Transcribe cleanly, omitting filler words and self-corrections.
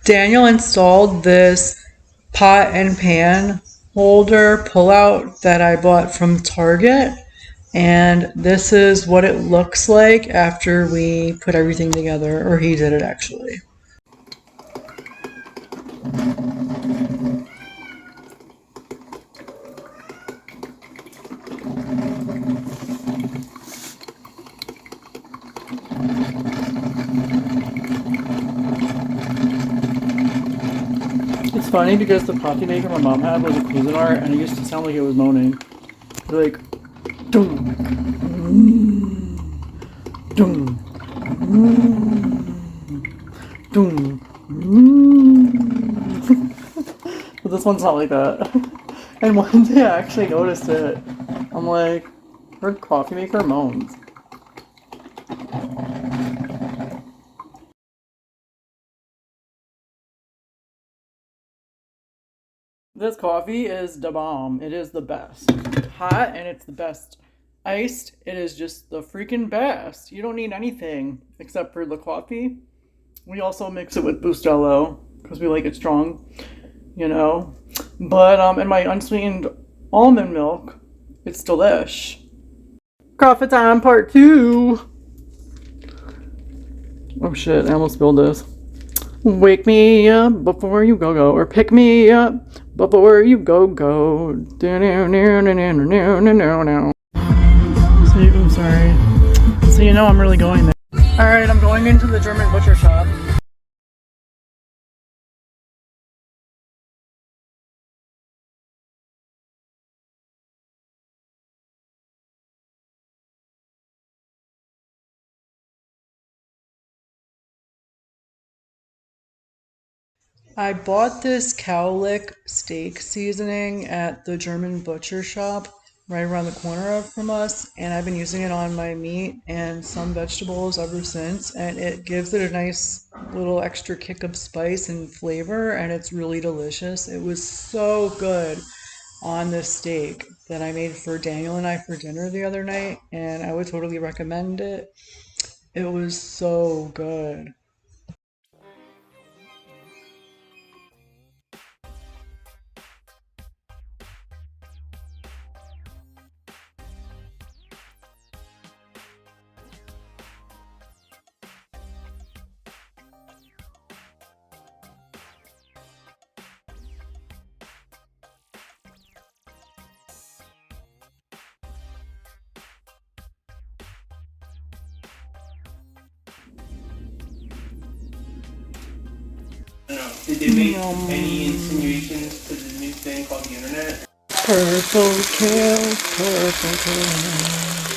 Daniel installed this pot and pan holder pullout that I bought from Target. And this is what it looks like after we put everything together, or he did it actually. It's funny because the coffee maker my mom had was a Cuisinart and it used to sound like it was moaning. Like, dum, dum, dum. But this one's not like that. And one day I actually noticed it. I'm like, her coffee maker moans. This coffee is the bomb. It is the best. It's hot and it's the best. Iced, it is just the freaking best. You don't need anything except for the coffee. We also mix it with Bustelo because we like it strong, you know. But in my unsweetened almond milk, it's delish. Coffee time part 2. Oh shit, I almost spilled this. Wake me up before you go, or pick me up before you go. See, I'm sorry. So you know I'm really going there. Alright, I'm going into the German butcher shop. I bought this cowlick steak seasoning at the German butcher shop right around the corner from us, and I've been using it on my meat and some vegetables ever since, and it gives it a nice little extra kick of spice and flavor, and it's really delicious. It was so good on this steak that I made for Daniel and I for dinner the other night, and I would totally recommend it. It was so good. I don't know. Did they make any insinuations to the new thing called the internet? Purple kill, purple kill.